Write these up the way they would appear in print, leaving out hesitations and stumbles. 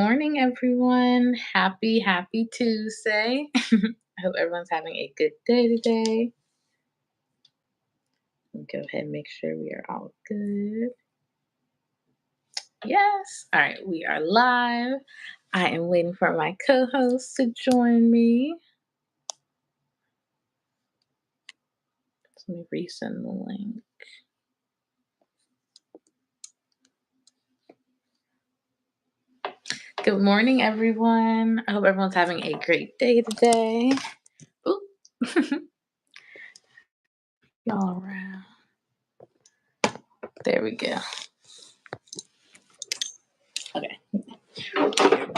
morning, everyone. Happy Tuesday. I hope everyone's having a good day today. Let me go ahead and make sure we are all good. Yes. All right, we are live. I am waiting for my co host to join me. Let me resend the link. Good morning, everyone. I hope everyone's having a great day today. Oop. All around. There we go. Okay.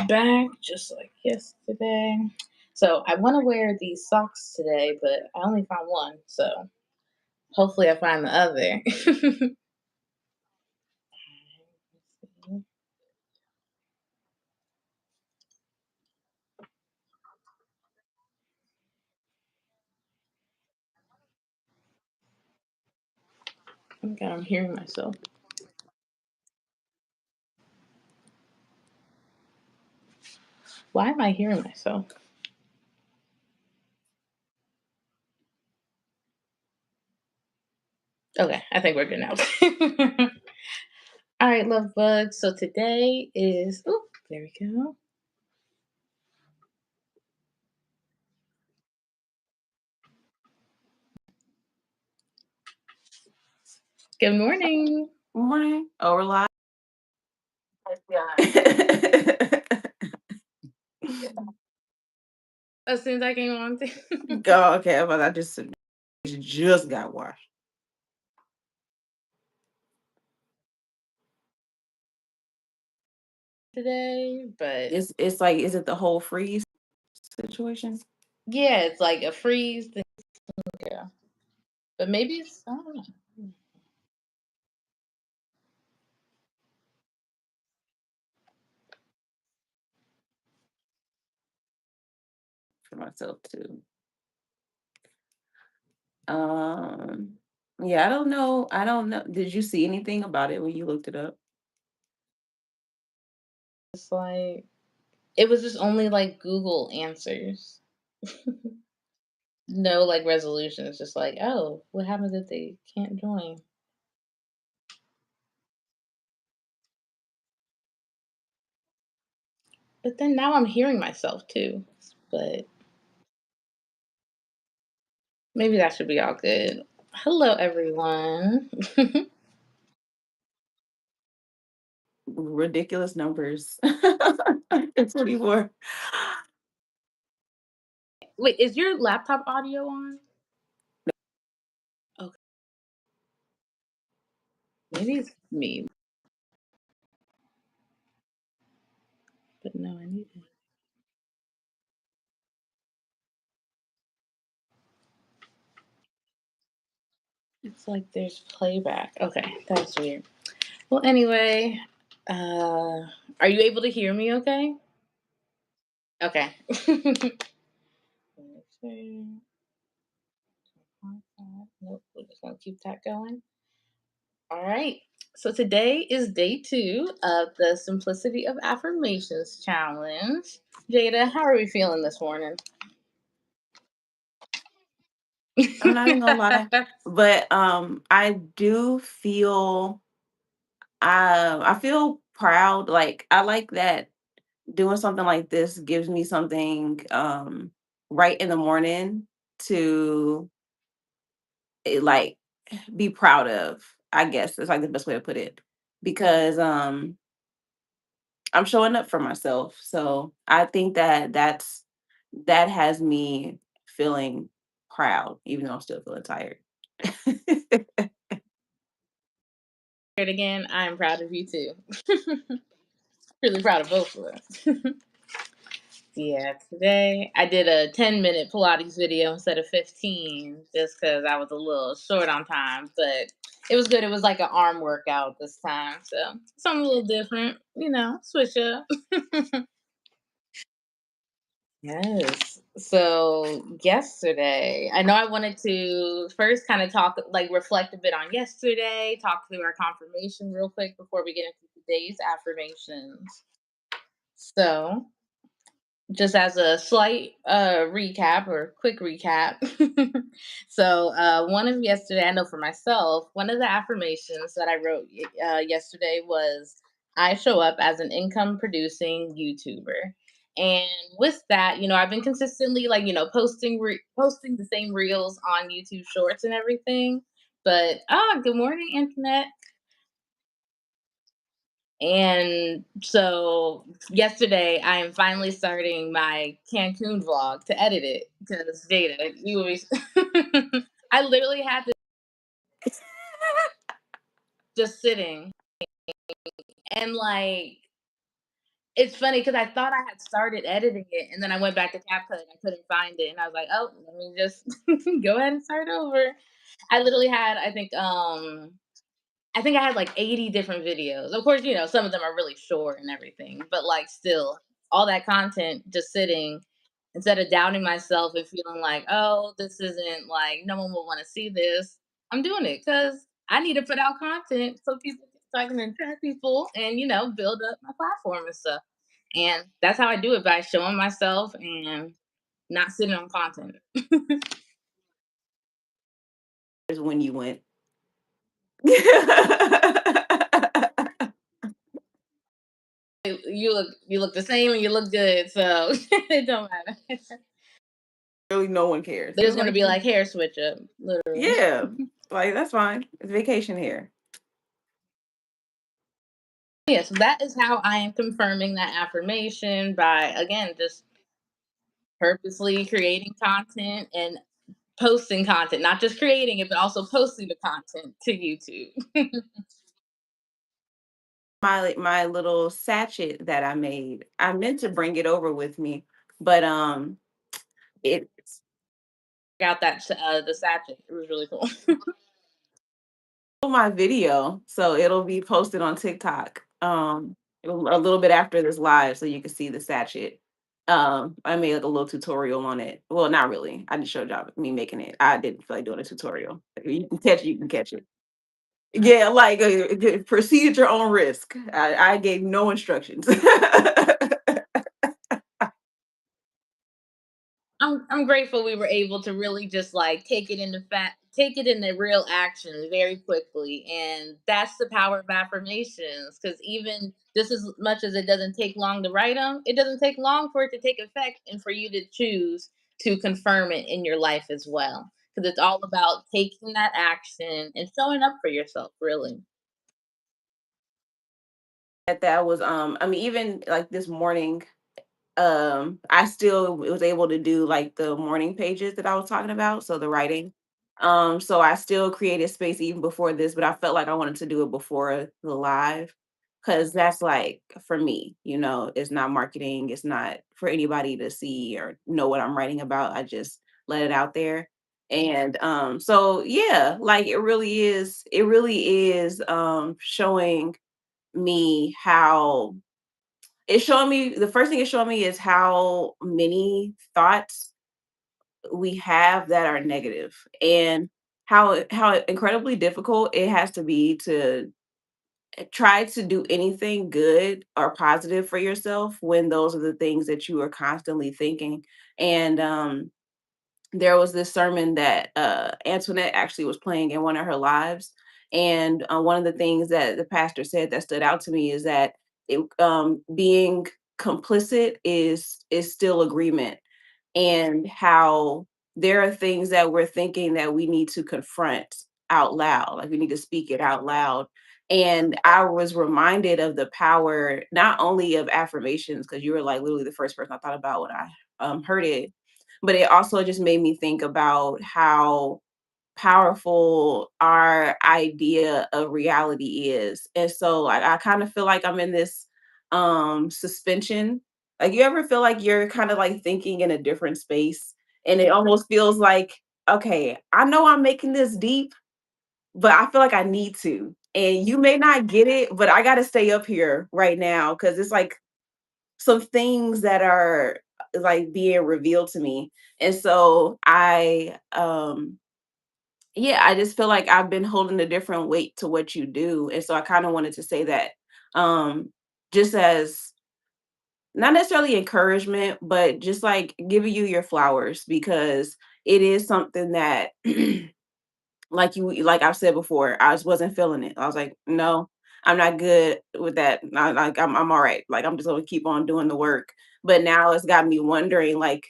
Back just like yesterday. So I want to wear these socks today, but I only found one. So hopefully I find the other. Okay, I'm hearing myself. Why am I hearing myself? Okay, I think we're good now. All right, love bugs. So today is, oh, there we go. Good morning. Morning. Oh, we're live. As soon as I came on Go okay, but I just got washed. today, but It's like, is it the whole freeze situation? yeah, it's like a freeze thing. Yeah. But maybe it's, I don't know. For myself too. Um, yeah, I don't know. I don't know. Did you see anything about it when you looked it up? It's like, it was just only like Google answers. No like resolutions. Just like, oh, what happens if they can't join? But then now I'm hearing myself too. But maybe that should be all good. Hello, everyone. Ridiculous numbers. It's 24. Wait, is your laptop audio on? Okay, maybe it's me. But no, I need it. It's like there's playback. Okay, that's weird. Well, anyway, are you able to hear me okay? Okay. Let's see. Nope, we're just gonna keep that going. All right. So today is day 2 of the Simplicity of Affirmations challenge. Jada, how are we feeling this morning? I'm not even gonna lie, but I do feel I feel proud. Like I like that doing something like this gives me something right in the morning to like be proud of. I guess that's like the best way to put it, because I'm showing up for myself. So I think that has me feeling proud, even though I'm still feeling tired. Here again, I am proud of you too. Really proud of both of us. Yeah, today I did a 10-minute Pilates video instead of 15 just because I was a little short on time, but it was good. It was like an arm workout this time. So something a little different, switch up. Yes. So yesterday, I know I wanted to first kind of talk, like reflect a bit on yesterday, talk through our confirmation real quick before we get into today's affirmations. So, just as a slight recap or quick recap. So, one of yesterday, I know for myself, one of the affirmations that I wrote yesterday was I show up as an income producing YouTuber. And with that, I've been consistently like, posting the same reels on YouTube Shorts and everything. But good morning, Internet. And so yesterday, I am finally starting my Cancun vlog to edit it because Jada, you always, I literally had to just sitting and like, it's funny because I thought I had started editing it and then I went back to CapCut and I couldn't find it. And I was like, oh, let me just go ahead and start over. I literally had, I think I had like 80 different videos. Of course, some of them are really short and everything, but like still, all that content just sitting instead of doubting myself and feeling like, oh, this isn't like no one will want to see this. I'm doing it because I need to put out content so I can attract people and build up my platform and stuff. And that's how I do it by showing myself and not sitting on content. Is when you went. You look the same and you look good, so it don't matter. Really, no one cares. There's It's gonna like, be like hair switch up, literally. yeah, like that's fine. It's vacation here. Yeah, so that is how I am confirming that affirmation by again just purposely creating content and posting content, not just creating it, but also posting the content to YouTube. My little sachet that I made. I meant to bring it over with me, but it's Got that the sachet. It was really cool. my video, so it'll be posted on TikTok. A little bit after this live, so you can see the sachet. I made like a little tutorial on it. Well, not really. I just showed y'all me making it. I didn't feel like doing a tutorial. If you can catch it, you can catch it. Yeah, like proceed at your own risk. I gave no instructions. I'm grateful we were able to really just like take it into real action very quickly, and that's the power of affirmations. Because even just as much as it doesn't take long to write them, it doesn't take long for it to take effect and for you to choose to confirm it in your life as well. Because it's all about taking that action and showing up for yourself, really. That was I mean, even like this morning, I still was able to do like the morning pages that I was talking about, so the writing. So I still created space even before this, but I felt like I wanted to do it before the live because that's like for me, it's not marketing, it's not for anybody to see or know what I'm writing about. I just let it out there. And so yeah, like it really is showing me how it's showing me the first thing it's showing me is how many thoughts we have that are negative and how incredibly difficult it has to be to try to do anything good or positive for yourself when those are the things that you are constantly thinking. And there was this sermon that Antoinette actually was playing in one of her lives. And one of the things that the pastor said that stood out to me is that being complicit is still agreement, and how there are things that we're thinking that we need to confront out loud, like we need to speak it out loud. And I was reminded of the power not only of affirmations, because you were like literally the first person I thought about when I heard it, but it also just made me think about how powerful our idea of reality is. And so like I kind of feel like I'm in this suspension. Like you ever feel like you're kind of like thinking in a different space and it almost feels like, okay, I know I'm making this deep, but I feel like I need to. And you may not get it, but I got to stay up here right now cuz it's like some things that are like being revealed to me. And so yeah, I just feel like I've been holding a different weight to what you do. And so I kind of wanted to say that just as not necessarily encouragement, but just like giving you your flowers because it is something that like I've said before, I just wasn't feeling it. I was like, no, I'm not good with that. I'm all right. Like I'm just gonna keep on doing the work. But now it's got me wondering like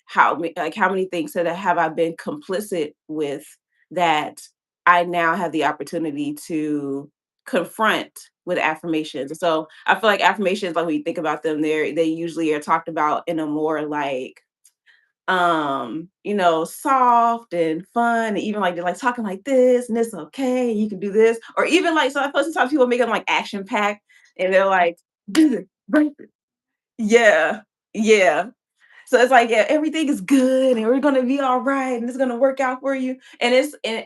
how many things that have I been complicit with that I now have the opportunity to confront with affirmations. So I feel like affirmations, like when you think about them, they usually are talked about in a more like soft and fun, and even like they're like talking like this and it's okay, you can do this. Or even like so I feel sometimes people make them like action packed and they're like, do this, break it. Yeah. Yeah. So it's like, yeah, everything is good and we're gonna be all right and it's gonna work out for you. And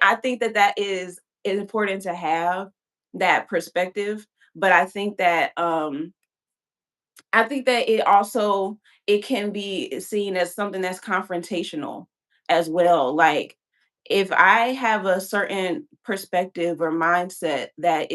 I think that is important to have that perspective. But I think that it can be seen as something that's confrontational as well. Like if I have a certain perspective or mindset that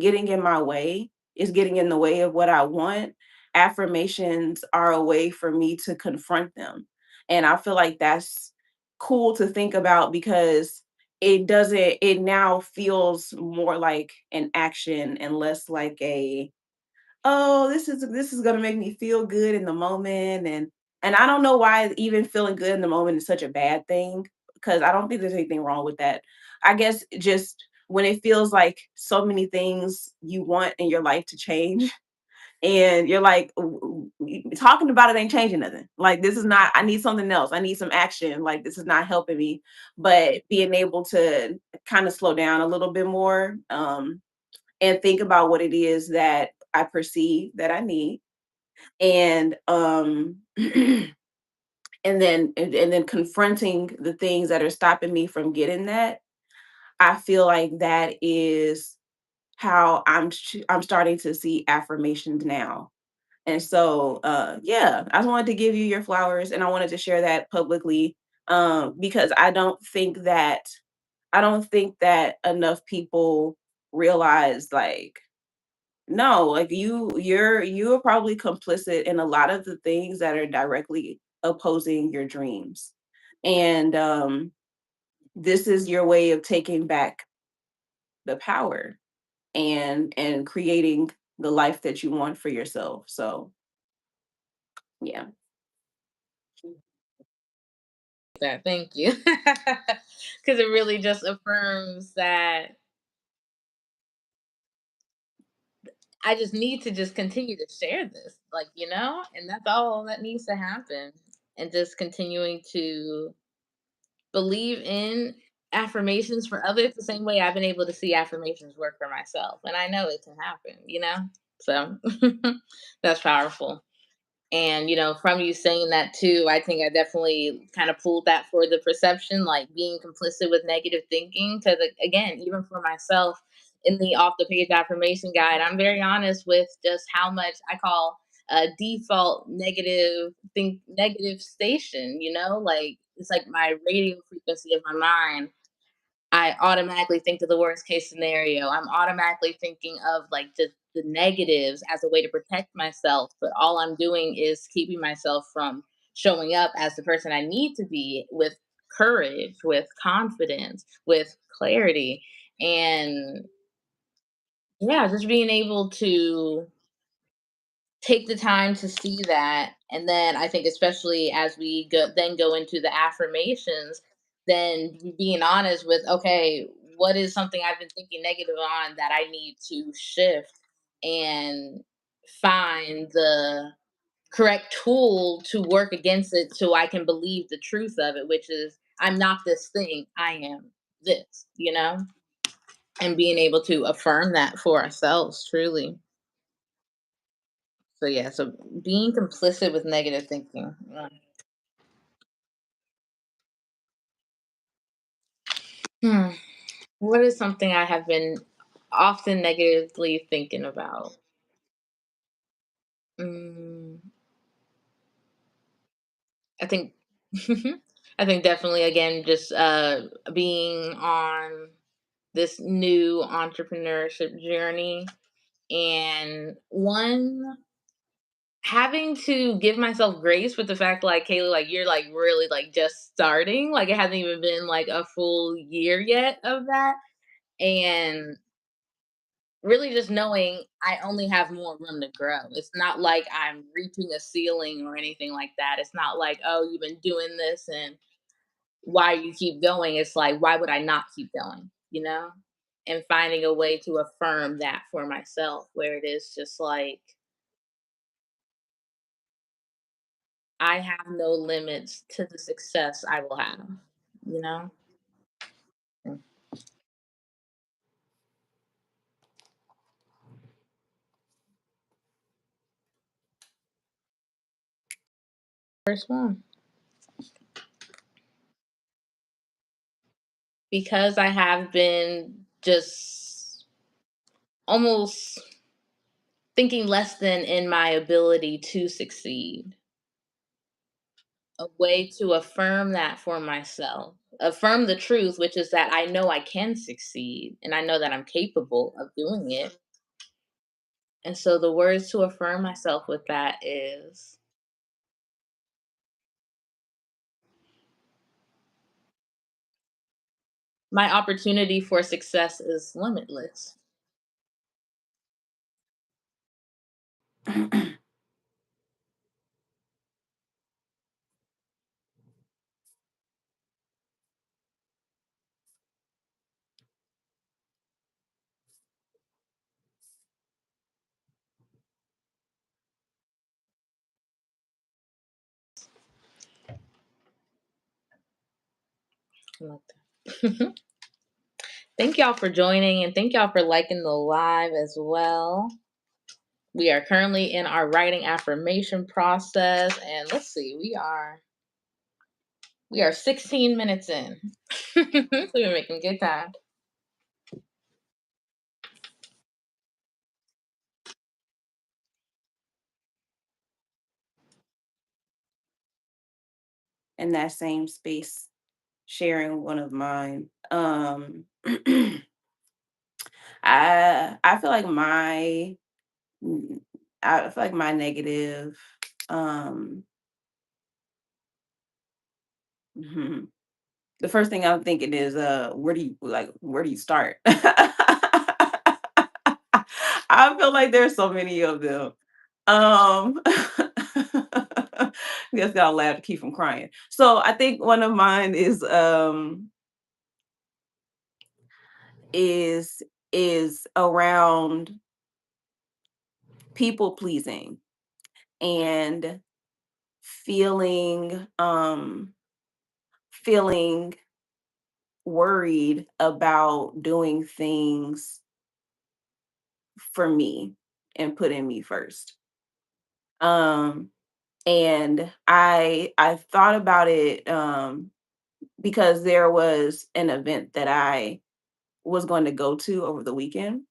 getting in my way, is getting in the way of what I want, affirmations are a way for me to confront them. And I feel like that's cool to think about because it now feels more like an action and less like a, oh, this is gonna make me feel good in the moment, and I don't know why even feeling good in the moment is such a bad thing, because I don't think there's anything wrong with that. I guess just when it feels like so many things you want in your life to change, and you're like, talking about it ain't changing nothing. Like this is not. I need something else. I need some action. Like this is not helping me. But being able to kind of slow down a little bit more, and think about what it is that I perceive that I need, and and then confronting the things that are stopping me from getting that. I feel like that is how I'm starting to see affirmations now. And so yeah, I just wanted to give you your flowers and I wanted to share that publicly, because I don't think that enough people realize like, no, like you're probably complicit in a lot of the things that are directly opposing your dreams. And this is your way of taking back the power and creating the life that you want for yourself. So, yeah. That, thank you. Because it really just affirms that I just need to just continue to share this, like, and that's all that needs to happen. And just continuing to believe in affirmations for others the same way I've been able to see affirmations work for myself. And I know it can happen. So that's powerful. And, from you saying that too, I think I definitely kind of pulled that for the perception, like being complicit with negative thinking. Because, again, even for myself in the off the page affirmation guide, I'm very honest with just how much I call a default negative station, like it's like my radio frequency of my mind. I automatically think of the worst case scenario. I'm automatically thinking of like the negatives as a way to protect myself, but all I'm doing is keeping myself from showing up as the person I need to be with courage, with confidence, with clarity. And yeah, just being able to take the time to see that, and then I think especially as we go into the affirmations, then being honest with, okay, what is something I've been thinking negative on that I need to shift and find the correct tool to work against it so I can believe the truth of it, which is I'm not this thing, I am this. And being able to affirm that for ourselves truly. So yeah, so being complicit with negative thinking. Hmm. What is something I have been often negatively thinking about? Mm, I think, I think definitely again just being on this new entrepreneurship journey, and one having to give myself grace with the fact, like, Kayla, like, you're, like, really, like, just starting, like, it hasn't even been, like, a full year yet of that, and really just knowing I only have more room to grow. It's not like I'm reaching a ceiling or anything like that. It's not like, "Oh, you've been doing this and why you keep going?" It's like, "Why would I not keep going?" You know? And finding a way to affirm that for myself where it is just like, I have no limits to the success I will have, you know? Mm. First one. Because I have been just almost thinking less than in my ability to succeed. A way to affirm that for myself. Affirm the truth, which is that I know I can succeed and I know that I'm capable of doing it. And so the words to affirm myself with that is, my opportunity for success is limitless. I like that. Thank y'all for joining and thank y'all for liking the live as well. We are currently in our writing affirmation process and let's see, we are 16 minutes in. So we're making good time. In that same space, sharing one of mine. I feel like mm, I feel like my negative um mhm, the first thing I'm thinking is where do you start? I feel like there's so many of them. Just gotta laugh to keep from crying. So I think one of mine is is around people pleasing and feeling feeling worried about doing things for me and putting me first. Um and I thought about it because there was an event that I was going to go to over the weekend,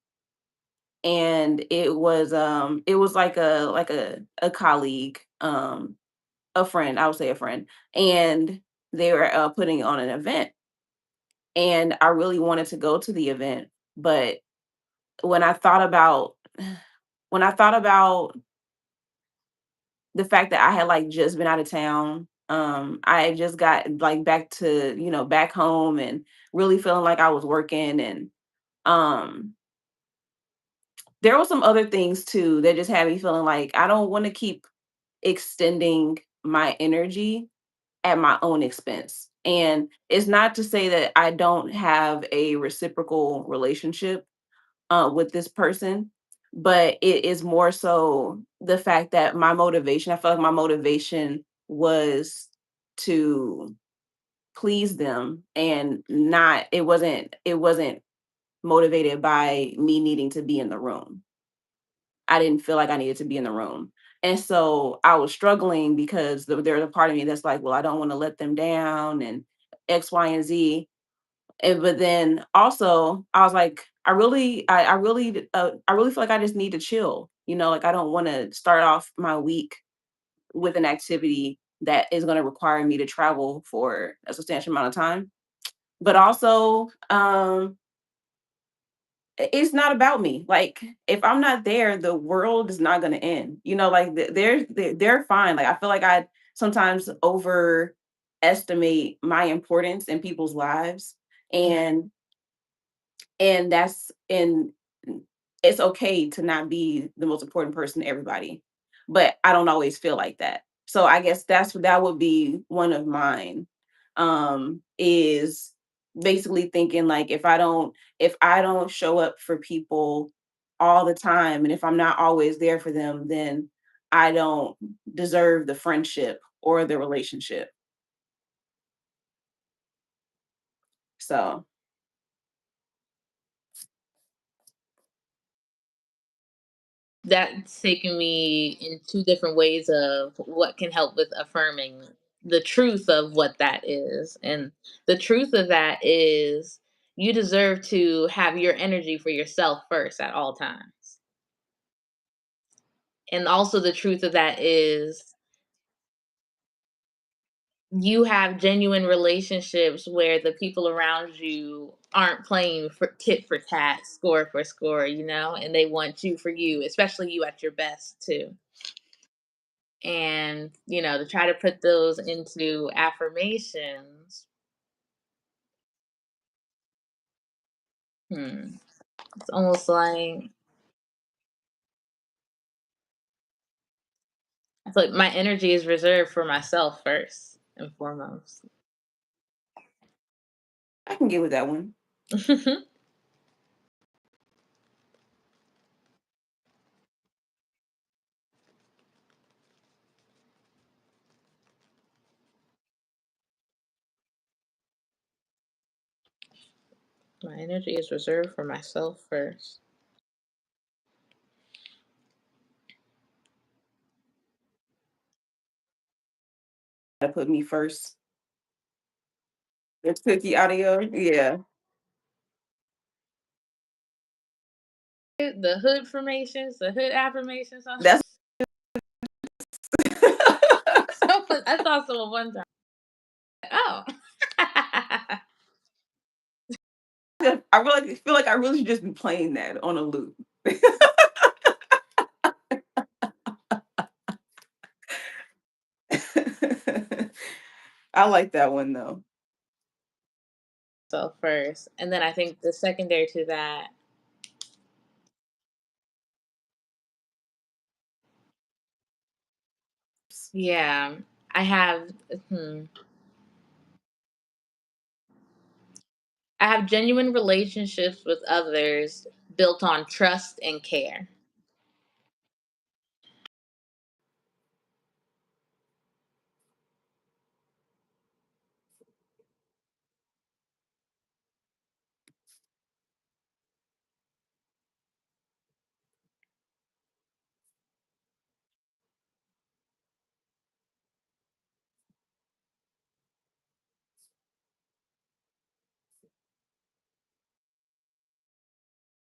and it was like a colleague, a friend, I would say a friend, and they were putting on an event, and I really wanted to go to the event, but when I thought about when I thought about the fact that I had like just been out of town, I just got like back to, back home and really feeling like I was working, and um there were some other things too that just had me feeling like I don't want to keep extending my energy at my own expense. And it's not to say that I don't have a reciprocal relationship with this person, but it is more so the fact that my motivation, I felt like my motivation was to please them, and not it wasn't motivated by me needing to be in the room. I didn't feel like I needed to be in the room. And so I was struggling because there's a part of me that's like, well, I don't want to let them down and X, Y, and Z. And but then also I was like, I really feel like I just need to chill. Like I don't want to start off my week with an activity that is going to require me to travel for a substantial amount of time. But also, it's not about me. Like, if I'm not there, the world is not going to end. Like they're fine. Like, I feel like I sometimes overestimate my importance in people's lives, and and it's okay to not be the most important person to everybody, but I don't always feel like that. So I guess that would be one of mine. Is basically thinking like, if I don't show up for people all the time, and if I'm not always there for them, then I don't deserve the friendship or the relationship. So That's taken me in two different ways of what can help with affirming the truth of what that is. And the truth of that is you deserve to have your energy for yourself first at all times. And also the truth of that is you have genuine relationships where the people around you aren't playing for tit for tat, score for score, and they want you for you, especially you at your best too. And to try to put those into affirmations. It's almost like I feel like my energy is reserved for myself first and foremost. I can get with that one. My energy is reserved for myself first. To put me first. It's cookie audio. Yeah. The hood formations, the hood affirmations. That's I saw someone one time. Oh. I really feel like I really should just be playing that on a loop. I like that one though. So first, and then I think the secondary to that, yeah, I have. Hmm, I have genuine relationships with others built on trust and care.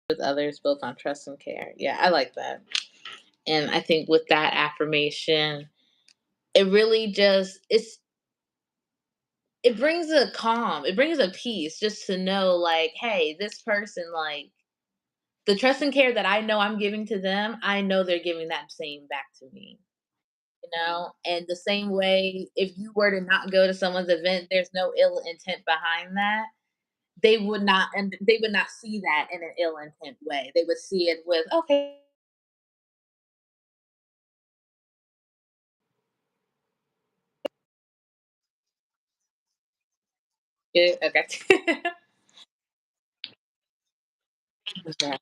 With others built on trust and care. Yeah, I like that. And I think with that affirmation, it really just it brings a calm, it brings a peace just to know like, hey, this person, like, the trust and care that I know I'm giving to them, I know they're giving that same back to me. And the same way, if you were to not go to someone's event, there's no ill intent behind that. They would not see that in an ill intent way. They would see it with, okay, good, okay. Okay.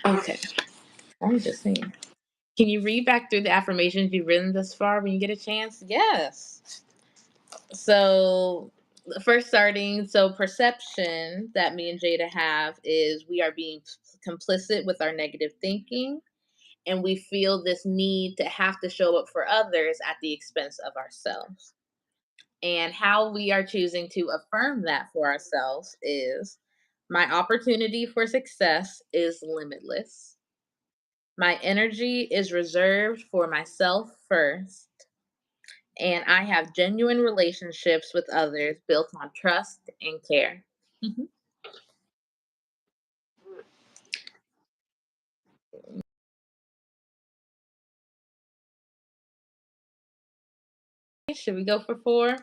Okay. I'm just saying. Can you read back through the affirmations you've written thus far when you get a chance? Yes. So, first starting, so perception that me and Jada have is we are being complicit with our negative thinking, and we feel this need to have to show up for others at the expense of ourselves. And how we are choosing to affirm that for ourselves is my opportunity for success is limitless. My energy is reserved for myself first, and I have genuine relationships with others built on trust and care. Mhm. Should we go for four?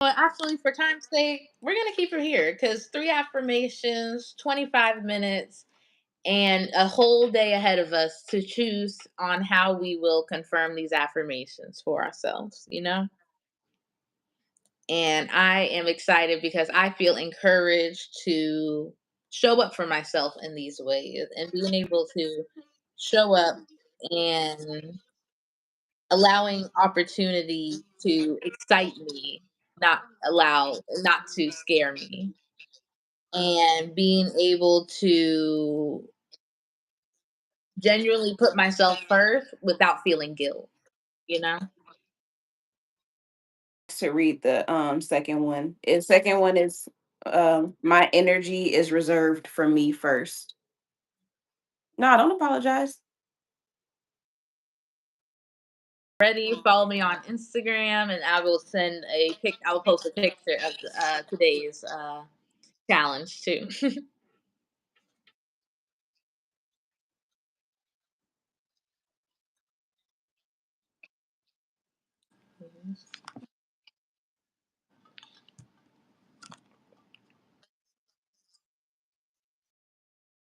Well, actually, for time's sake, we're going to keep it here because three affirmations, 25 minutes, and a whole day ahead of us to choose on how we will confirm these affirmations for ourselves, you know? And I am excited because I feel encouraged to show up for myself in these ways and being able to show up and allowing opportunity to excite me, not to scare me, and being able to genuinely put myself first without feeling guilt, you know? To read the second one. Second one is my energy is reserved for me first. No, I don't apologize. Ready, follow me on Instagram and I will post a picture of today's challenge too.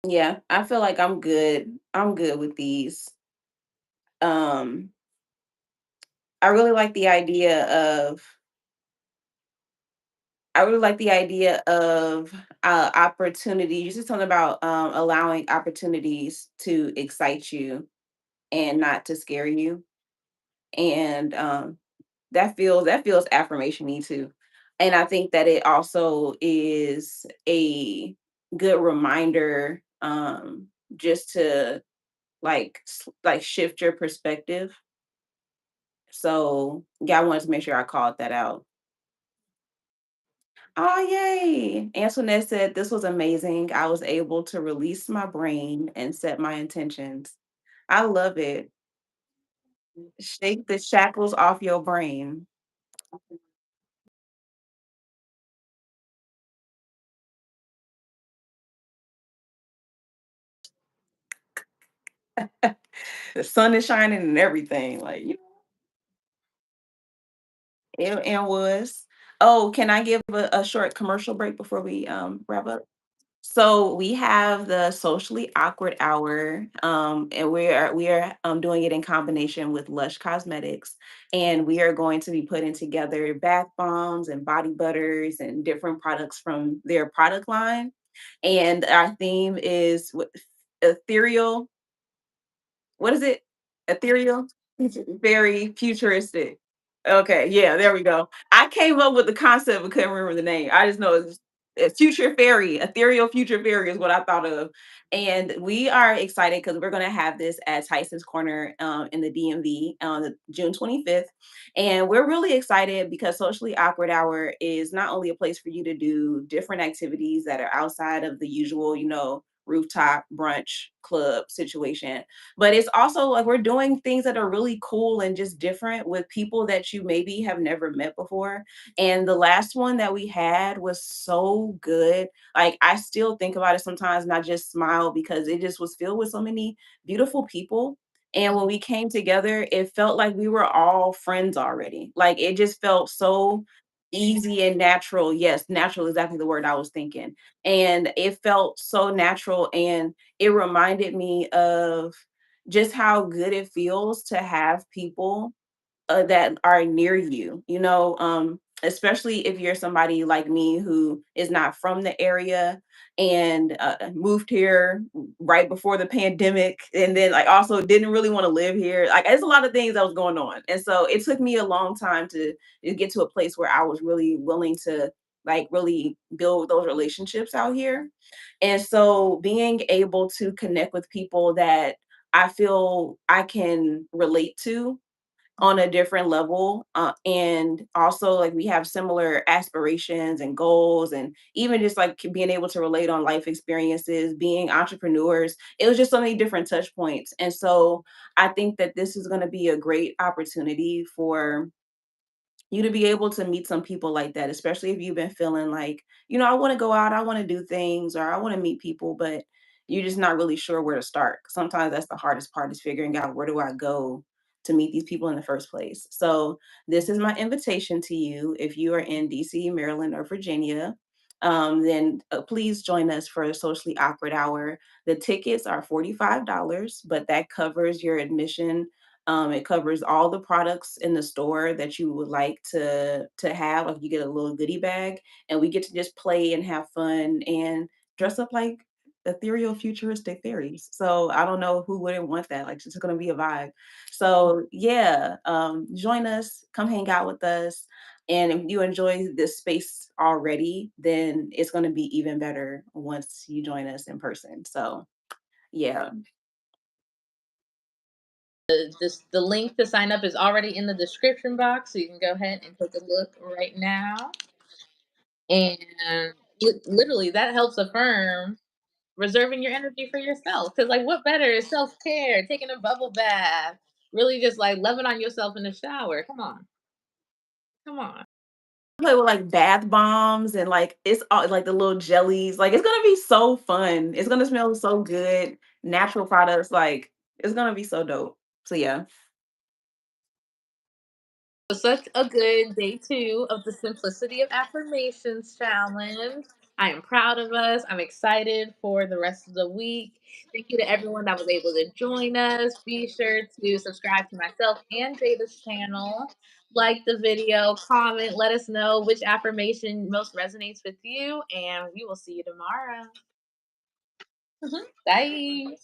Yeah, I feel like I'm good. I'm good with these. Um, I really like the idea of I really like the idea of opportunity. You said something about allowing opportunities to excite you and not to scare you. And that feels affirmation-y too. And I think that it also is a good reminder, just to like shift your perspective. So yeah, I wanted to make sure I called that out. Oh, yay. Antoinette said this was amazing. I was able to release my brain and set my intentions. I love it. Shake the shackles off your brain. The sun is shining and everything. Like, it was. Oh, can I give a short commercial break before we wrap up? So we have the socially awkward hour, and we are doing it in combination with Lush Cosmetics, and we are going to be putting together bath bombs and body butters and different products from their product line. And our theme is ethereal. What is it? Ethereal? Very futuristic. Okay, yeah, there we go. I came up with the concept but couldn't remember the name. I just know it's future fairy, ethereal future fairy is what I thought of. And we are excited because we're going to have this at Tyson's Corner in the DMV on June 25th. And we're really excited because Socially Awkward Hour is not only a place for you to do different activities that are outside of the usual, rooftop brunch club situation, but it's also like we're doing things that are really cool and just different with people that you maybe have never met before. And the last one that we had was so good. Like I still think about it sometimes and I just smile because it just was filled with so many beautiful people. And when we came together, it felt like we were all friends already. Like it just felt so easy and natural. Yes, natural, exactly the word I was thinking. And it felt so natural. And it reminded me of just how good it feels to have people that are near you, especially if you're somebody like me who is not from the area and moved here right before the pandemic and then like also didn't really want to live here. Like there's a lot of things that was going on. And so it took me a long time to get to a place where I was really willing to like really build those relationships out here. And so being able to connect with people that I feel I can relate to on a different level. And also, like, we have similar aspirations and goals, and even just like being able to relate on life experiences, being entrepreneurs. It was just so many different touch points. And so I think that this is going to be a great opportunity for you to be able to meet some people like that, especially if you've been feeling like, I want to go out, I want to do things, or I want to meet people, but you're just not really sure where to start. Sometimes that's the hardest part is figuring out where do I go to meet these people in the first place. So this is my invitation to you. If you are in DC, Maryland, or Virginia, then please join us for a socially awkward hour. The tickets are $45, but that covers your admission. It covers all the products in the store that you would like to have. Like, you get a little goodie bag, and we get to just play and have fun and dress up like ethereal futuristic fairies. So I don't know who wouldn't want that. Like, it's just gonna be a vibe. So yeah, join us, come hang out with us. And if you enjoy this space already, then it's gonna be even better once you join us in person. So yeah. The link to sign up is already in the description box, so you can go ahead and take a look right now. And literally, that helps affirm reserving your energy for yourself. Because, like, what better is self care, taking a bubble bath, really just like loving on yourself in the shower? Come on, come on. Play with like bath bombs and like it's all like the little jellies. Like, it's gonna be so fun. It's gonna smell so good. Natural products, like it's gonna be so dope. So yeah. Such a good day two of the Simplicity of Affirmations challenge. I am proud of us. I'm excited for the rest of the week. Thank you to everyone that was able to join us. Be sure to subscribe to myself and Jada's channel. Like the video, comment, let us know which affirmation most resonates with you, and we will see you tomorrow. Bye.